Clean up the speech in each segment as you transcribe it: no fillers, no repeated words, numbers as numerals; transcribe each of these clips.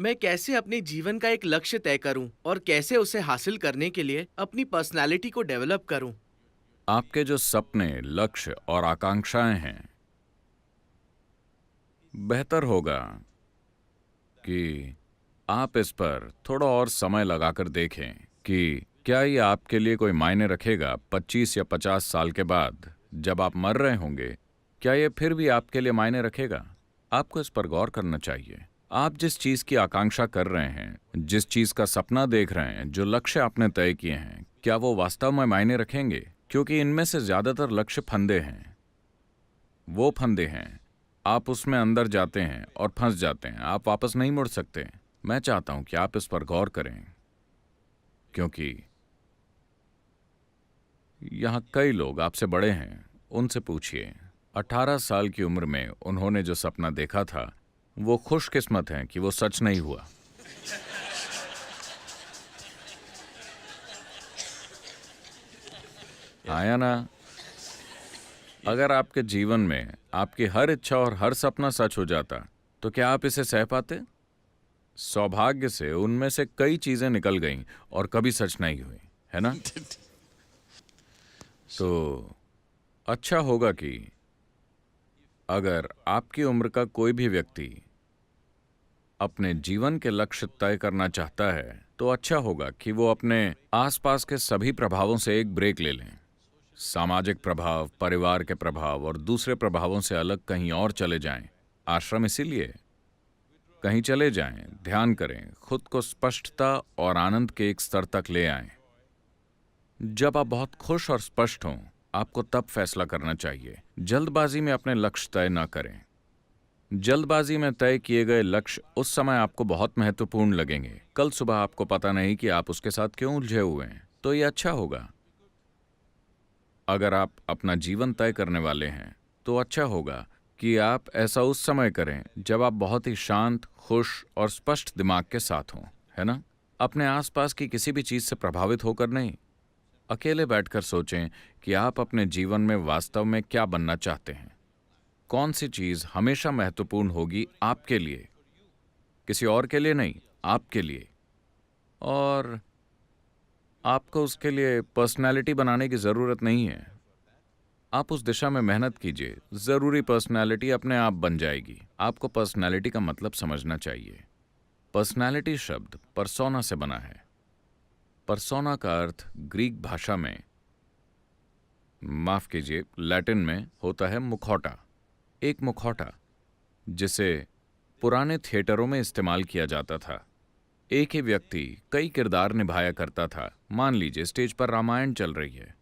मैं कैसे अपने जीवन का एक लक्ष्य तय करूं और कैसे उसे हासिल करने के लिए अपनी पर्सनालिटी को डेवलप करूं। आपके जो सपने, लक्ष्य और आकांक्षाएं हैं, बेहतर होगा कि आप इस पर थोड़ा और समय लगाकर देखें कि क्या ये आपके लिए कोई मायने रखेगा 25 या 50 साल के बाद जब आप मर रहे होंगे। क्या ये फिर भी आपके लिए मायने रखेगा? आपको इस पर गौर करना चाहिए। आप जिस चीज की आकांक्षा कर रहे हैं, जिस चीज का सपना देख रहे हैं, जो लक्ष्य आपने तय किए हैं, क्या वो वास्तव में मायने रखेंगे? क्योंकि इनमें से ज्यादातर लक्ष्य फंदे हैं। वो फंदे हैं, आप उसमें अंदर जाते हैं और फंस जाते हैं, आप वापस नहीं मुड़ सकते। मैं चाहता हूं कि आप इस पर गौर करें, क्योंकि यहां कई लोग आपसे बड़े हैं। उनसे पूछिए, 18 साल की उम्र में उन्होंने जो सपना देखा था, वो खुशकिस्मत हैं कि वो सच नहीं हुआ। आया ना? अगर आपके जीवन में आपकी हर इच्छा और हर सपना सच हो जाता, तो क्या आप इसे सह पाते? सौभाग्य से उनमें से कई चीजें निकल गईं और कभी सच नहीं हुई, है ना? तो अच्छा होगा कि अगर आपकी उम्र का कोई भी व्यक्ति अपने जीवन के लक्ष्य तय करना चाहता है, तो अच्छा होगा कि वो अपने आसपास के सभी प्रभावों से एक ब्रेक ले लें। सामाजिक प्रभाव, परिवार के प्रभाव और दूसरे प्रभावों से अलग कहीं और चले जाएं। आश्रम इसीलिए। कहीं चले जाएं, ध्यान करें, खुद को स्पष्टता और आनंद के एक स्तर तक ले आएं। जब आप बहुत खुश और स्पष्ट हों, आपको तब फैसला करना चाहिए। जल्दबाजी में अपने लक्ष्य तय न करें। जल्दबाजी में तय किए गए लक्ष्य उस समय आपको बहुत महत्वपूर्ण लगेंगे। कल सुबह आपको पता नहीं कि आप उसके साथ क्यों उलझे हुए हैं। तो ये अच्छा होगा। अगर आप अपना जीवन तय करने वाले हैं, तो अच्छा होगा कि आप ऐसा उस समय करें जब आप बहुत ही शांत, खुश और स्पष्ट दिमाग के साथ हों, है ना? अपने आसपास की किसी भी चीज से प्रभावित होकर नहीं। अकेले बैठकर सोचें कि आप अपने जीवन में वास्तव में क्या बनना चाहते हैं। कौन सी चीज हमेशा महत्वपूर्ण होगी आपके लिए, किसी और के लिए नहीं, आपके लिए। और आपको उसके लिए पर्सनैलिटी बनाने की जरूरत नहीं है। आप उस दिशा में मेहनत कीजिए, जरूरी पर्सनैलिटी अपने आप बन जाएगी। आपको पर्सनैलिटी का मतलब समझना चाहिए। पर्सनैलिटी शब्द परसोना से बना है। परसोना का अर्थ ग्रीक भाषा में, माफ कीजिए, लैटिन में होता है मुखौटा। एक मुखौटा जिसे पुराने थिएटरों में इस्तेमाल किया जाता था। एक ही व्यक्ति कई किरदार निभाया करता था। मान लीजिए स्टेज पर रामायण चल रही है।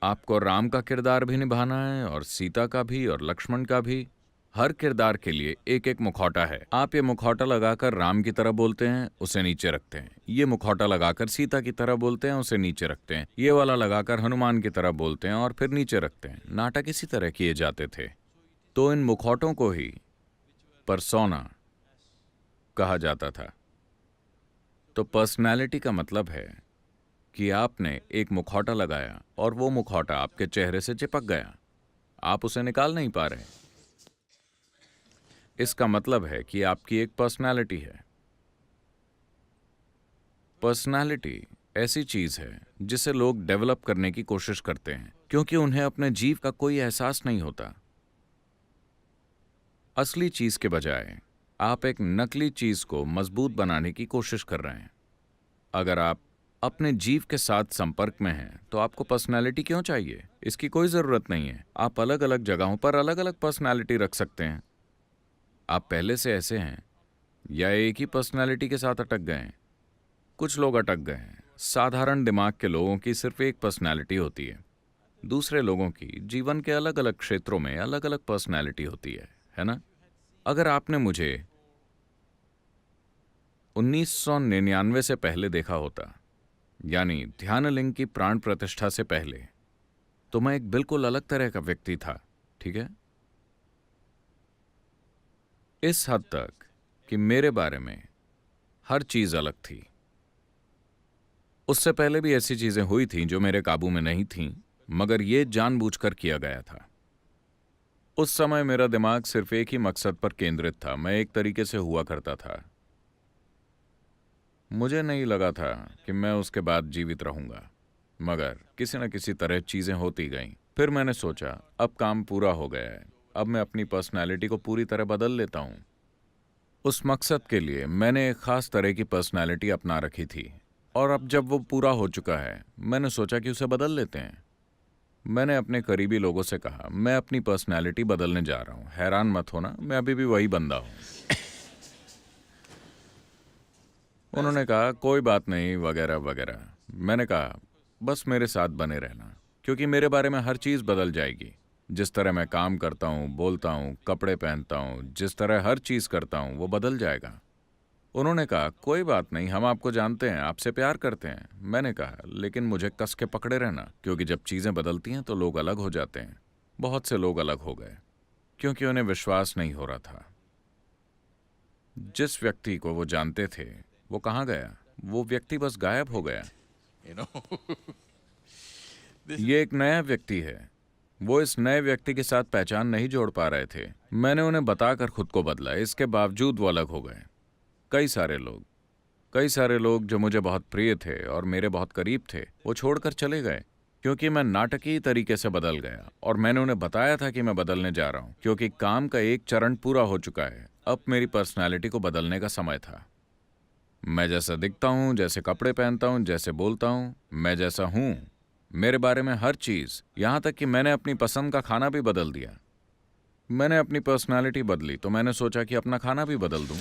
आपको राम का किरदार भी निभाना है और सीता का भी और लक्ष्मण का भी। हर किरदार के लिए एक एक मुखौटा है। आप ये मुखौटा लगाकर राम की तरह बोलते हैं, उसे नीचे रखते हैं। ये मुखौटा लगाकर सीता की तरह बोलते हैं, उसे नीचे रखते हैं। ये वाला लगाकर हनुमान की तरह बोलते हैं और फिर नीचे रखते हैं। नाटक इसी तरह किए जाते थे। तो इन मुखौटों को ही परसोना कहा जाता था। तो पर्सनैलिटी का मतलब है कि आपने एक मुखौटा लगाया और वो मुखौटा आपके चेहरे से चिपक गया। आप उसे निकाल नहीं पा रहे। इसका मतलब है कि आपकी एक पर्सनैलिटी है। पर्सनैलिटी ऐसी चीज है जिसे लोग डेवलप करने की कोशिश करते हैं, क्योंकि उन्हें अपने जीव का कोई एहसास नहीं होता। असली चीज के बजाय आप एक नकली चीज को मजबूत बनाने की कोशिश कर रहे हैं। अगर आप अपने जीव के साथ संपर्क में हैं, तो आपको पर्सनैलिटी क्यों चाहिए? इसकी कोई जरूरत नहीं है। आप अलग अलग जगहों पर अलग अलग पर्सनैलिटी रख सकते हैं। आप पहले से ऐसे हैं या एक ही पर्सनैलिटी के साथ अटक गए हैं? कुछ लोग अटक गए हैं। साधारण दिमाग के लोगों की सिर्फ एक पर्सनैलिटी होती है। दूसरे लोगों की जीवन के अलग अलग क्षेत्रों में अलग अलग पर्सनैलिटी होती है ना? अगर आपने मुझे 1999 से पहले देखा होता, यानी ध्यानलिंग की प्राण प्रतिष्ठा से पहले, तो मैं एक बिल्कुल अलग तरह का व्यक्ति था। ठीक है? इस हद तक कि मेरे बारे में हर चीज अलग थी। उससे पहले भी ऐसी चीजें हुई थीं जो मेरे काबू में नहीं थीं, मगर ये जानबूझकर किया गया था। उस समय मेरा दिमाग सिर्फ एक ही मकसद पर केंद्रित था। मैं एक तरीके से हुआ करता था। मुझे नहीं लगा था कि मैं उसके बाद जीवित रहूंगा, मगर किसी न किसी तरह चीजें होती गईं। फिर मैंने सोचा अब काम पूरा हो गया है, अब मैं अपनी पर्सनैलिटी को पूरी तरह बदल लेता हूं। उस मकसद के लिए मैंने एक खास तरह की पर्सनैलिटी अपना रखी थी, और अब जब वो पूरा हो चुका है मैंने सोचा कि उसे बदल लेते हैं। मैंने अपने करीबी लोगों से कहा मैं अपनी पर्सनैलिटी बदलने जा रहा हूं, हैरान मत होना, मैं अभी भी वही बंदा हूं। उन्होंने कहा कोई बात नहीं वगैरह वगैरह। मैंने कहा बस मेरे साथ बने रहना, क्योंकि मेरे बारे में हर चीज़ बदल जाएगी। जिस तरह मैं काम करता हूँ, बोलता हूँ, कपड़े पहनता हूँ, जिस तरह हर चीज़ करता हूँ वो बदल जाएगा। उन्होंने कहा कोई बात नहीं, हम आपको जानते हैं, आपसे प्यार करते हैं। मैंने कहा लेकिन मुझे कस के पकड़े रहना, क्योंकि जब चीज़ें बदलती हैं तो लोग अलग हो जाते हैं। बहुत से लोग अलग हो गए क्योंकि उन्हें विश्वास नहीं हो रहा था। जिस व्यक्ति को वो जानते थे वो कहाँ गया? वो व्यक्ति बस गायब हो गया। You know, ये एक नया व्यक्ति है। वो इस नए व्यक्ति के साथ पहचान नहीं जोड़ पा रहे थे। मैंने उन्हें बताकर खुद को बदला, इसके बावजूद वो अलग हो गए। कई सारे लोग जो मुझे बहुत प्रिय थे और मेरे बहुत करीब थे, वो छोड़कर चले गए क्योंकि मैं नाटकीय तरीके से बदल गया। और मैंने उन्हें बताया था कि मैं बदलने जा रहा हूँ, क्योंकि काम का एक चरण पूरा हो चुका है। अब मेरी पर्सनैलिटी को बदलने का समय था। मैं जैसा दिखता हूँ, जैसे कपड़े पहनता हूँ, जैसे बोलता हूँ, मैं जैसा हूँ, मेरे बारे में हर चीज़, यहाँ तक कि मैंने अपनी पसंद का खाना भी बदल दिया। मैंने अपनी पर्सनालिटी बदली तो मैंने सोचा कि अपना खाना भी बदल दूं।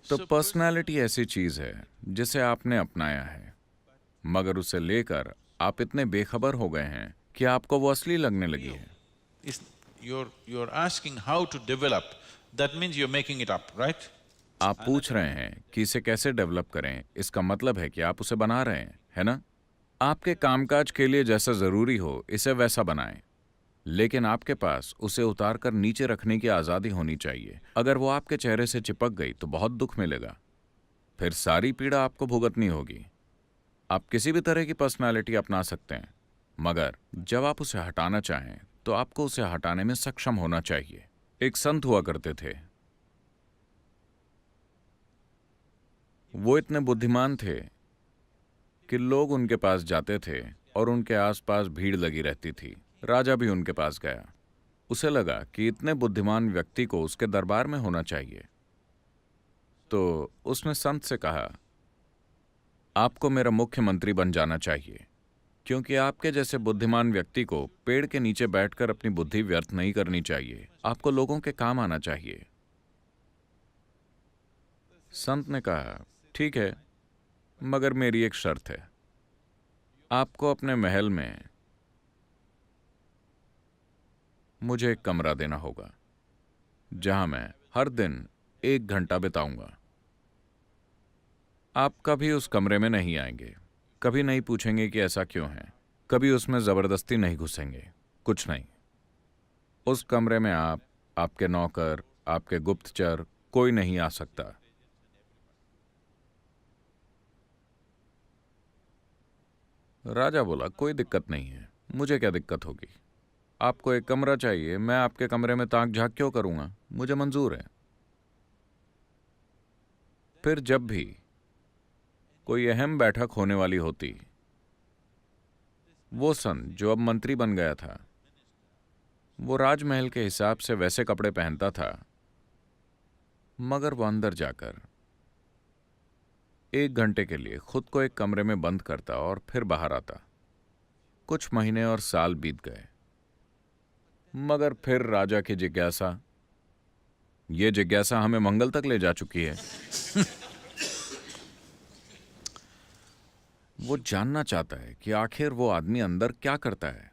तो पर्सनालिटी ऐसी चीज़ है जिसे आपने अपनाया है, मगर उसे लेकर आप इतने बेखबर हो गए हैं कि आपको वो असली लगने लगी है। it's, you're asking how to develop, that means you're making it up, right? आप पूछ रहे हैं कि इसे कैसे डेवलप करें, इसका मतलब है कि आप उसे बना रहे हैं, है ना? आपके कामकाज के लिए जैसा जरूरी हो इसे वैसा बनाएं, लेकिन आपके पास उसे उतार कर नीचे रखने की आज़ादी होनी चाहिए। अगर वो आपके चेहरे से चिपक गई तो बहुत दुख मिलेगा, फिर सारी पीड़ा आपको भुगतनी होगी। आप किसी भी तरह की पर्सनालिटी अपना सकते हैं, मगर जब आप उसे हटाना चाहें तो आपको उसे हटाने में सक्षम होना चाहिए। एक संत हुआ करते थे, वो इतने बुद्धिमान थे कि लोग उनके पास जाते थे और उनके आसपास भीड़ लगी रहती थी। राजा भी उनके पास गया। उसे लगा कि इतने बुद्धिमान व्यक्ति को उसके दरबार में होना चाहिए। तो उसने संत से कहा, आपको मेरा मुख्यमंत्री बन जाना चाहिए, क्योंकि आपके जैसे बुद्धिमान व्यक्ति को पेड़ के नीचे बैठकर अपनी बुद्धि व्यर्थ नहीं करनी चाहिए। आपको लोगों के काम आना चाहिए। संत ने कहा, ठीक है, मगर मेरी एक शर्त है। आपको अपने महल में मुझे एक कमरा देना होगा जहां मैं हर दिन 1 घंटा बिताऊंगा। आप कभी उस कमरे में नहीं आएंगे, कभी नहीं पूछेंगे कि ऐसा क्यों है, कभी उसमें जबरदस्ती नहीं घुसेंगे, कुछ नहीं। उस कमरे में आप, आपके नौकर, आपके गुप्तचर, कोई नहीं आ सकता। राजा बोला, कोई दिक्कत नहीं है, मुझे क्या दिक्कत होगी। आपको एक कमरा चाहिए, मैं आपके कमरे में ताक झांक क्यों करूंगा, मुझे मंजूर है। फिर जब भी कोई अहम बैठक होने वाली होती, वो संत जो अब मंत्री बन गया था, वो राजमहल के हिसाब से वैसे कपड़े पहनता था, मगर वो अंदर जाकर 1 घंटे के लिए खुद को एक कमरे में बंद करता और फिर बाहर आता। कुछ महीने और साल बीत गए, मगर फिर राजा की जिज्ञासा, ये जिज्ञासा हमें मंगल तक ले जा चुकी है। वो जानना चाहता है कि आखिर वो आदमी अंदर क्या करता है।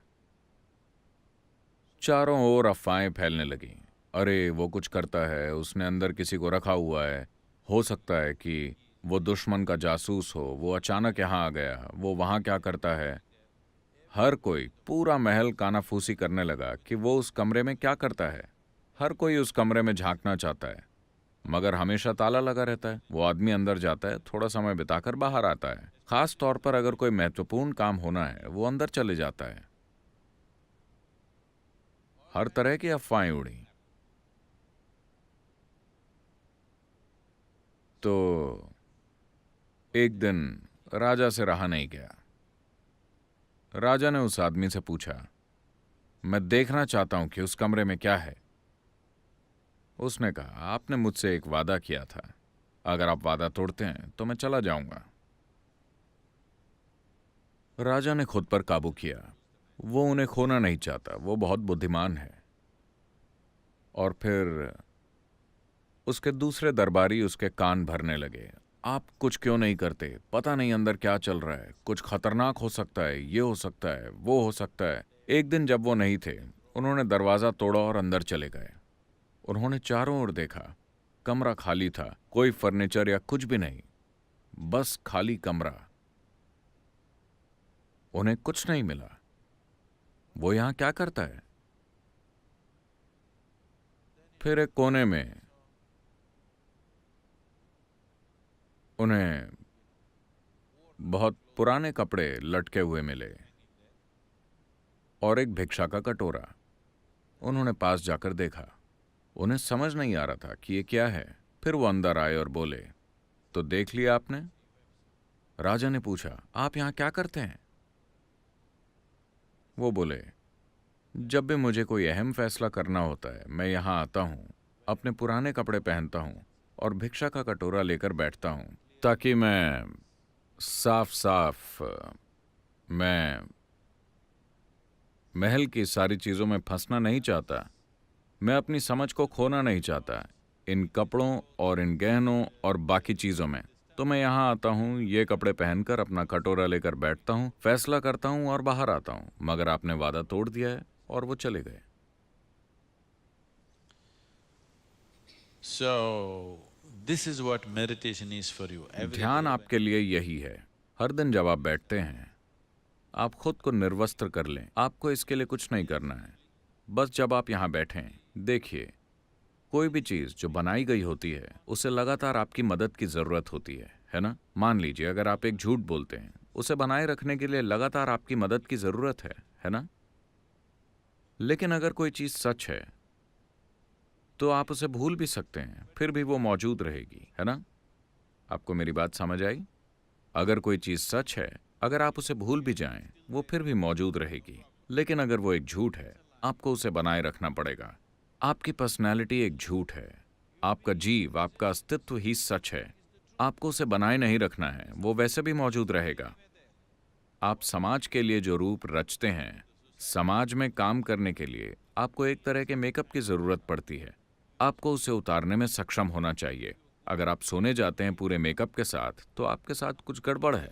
चारों ओर अफवाहें फैलने लगी, अरे वो कुछ करता है, उसने अंदर किसी को रखा हुआ है, हो सकता है कि वो दुश्मन का जासूस हो, वो अचानक यहाँ आ गया, वो वहाँ क्या करता है। हर कोई, पूरा महल कानाफूसी करने लगा कि वो उस कमरे में क्या करता है। हर कोई उस कमरे में झांकना चाहता है, मगर हमेशा ताला लगा रहता है। वो आदमी अंदर जाता है, थोड़ा समय बिताकर बाहर आता है, खास तौर पर अगर कोई महत्वपूर्ण काम होना है, वो अंदर चले जाता है। हर तरह की अफवाहें उड़ी। तो एक दिन राजा से रहा नहीं गया। राजा ने उस आदमी से पूछा, मैं देखना चाहता हूं कि उस कमरे में क्या है। उसने कहा, आपने मुझसे एक वादा किया था, अगर आप वादा तोड़ते हैं तो मैं चला जाऊंगा। राजा ने खुद पर काबू किया। वो उन्हें खोना नहीं चाहता, वो बहुत बुद्धिमान है। और फिर उसके दूसरे दरबारी उसके कान भरने लगे, आप कुछ क्यों नहीं करते, पता नहीं अंदर क्या चल रहा है, कुछ खतरनाक हो सकता है, ये हो सकता है, वो हो सकता है। एक दिन जब वो नहीं थे, उन्होंने दरवाजा तोड़ा और अंदर चले गए। उन्होंने चारों ओर देखा, कमरा खाली था, कोई फर्नीचर या कुछ भी नहीं, बस खाली कमरा। उन्हें कुछ नहीं मिला। वो यहां क्या करता है? फिर एक कोने में उन्हें बहुत पुराने कपड़े लटके हुए मिले और एक भिक्षा का कटोरा। उन्होंने पास जाकर देखा। उन्हें समझ नहीं आ रहा था कि ये क्या है। फिर वो अंदर आए और बोले, तो देख लिया आपने? राजा ने पूछा, आप यहां क्या करते हैं? वो बोले, जब भी मुझे कोई अहम फैसला करना होता है, मैं यहां आता हूं, अपने पुराने कपड़े पहनता हूं और भिक्षा का कटोरा लेकर बैठता हूं, ताकि मैं साफ साफ मैं महल की सारी चीजों में फंसना नहीं चाहता। मैं अपनी समझ को खोना नहीं चाहता इन कपड़ों और इन गहनों और बाकी चीजों में। तो मैं यहां आता हूं, ये कपड़े पहनकर अपना कटोरा लेकर बैठता हूं, फैसला करता हूं और बाहर आता हूं। मगर आपने वादा तोड़ दिया है। और वो चले गए। So, this is what meditation is for you. Every ध्यान day. आपके लिए यही है। हर दिन जब आप बैठते हैं, आप खुद को निर्वस्त्र कर लें। आपको इसके लिए कुछ नहीं करना है। बस जब आप यहां बैठें, देखिए, कोई भी चीज जो बनाई गई होती है, उसे लगातार आपकी मदद की जरूरत होती है ना? मान लीजिए अगर आप एक झूठ बोलते हैं, उसे बनाए रखने के लिए लगातार आपकी मदद की जरूरत है ना? लेकिन अगर कोई चीज सच है, तो आप उसे भूल भी सकते हैं, फिर भी वो मौजूद रहेगी, है ना? आपको मेरी बात समझ आई? अगर कोई चीज सच है, अगर आप उसे भूल भी जाएं, वो फिर भी मौजूद रहेगी। लेकिन अगर वो एक झूठ है, आपको उसे बनाए रखना पड़ेगा। आपकी पर्सनैलिटी एक झूठ है। आपका जीव, आपका अस्तित्व ही सच है। आपको उसे बनाए नहीं रखना है, वो वैसे भी मौजूद रहेगा। आप समाज के लिए जो रूप रचते हैं, समाज में काम करने के लिए आपको एक तरह के मेकअप की जरूरत पड़ती है। आपको उसे उतारने में सक्षम होना चाहिए। अगर आप सोने जाते हैं पूरे मेकअप के साथ, तो आपके साथ कुछ गड़बड़ है।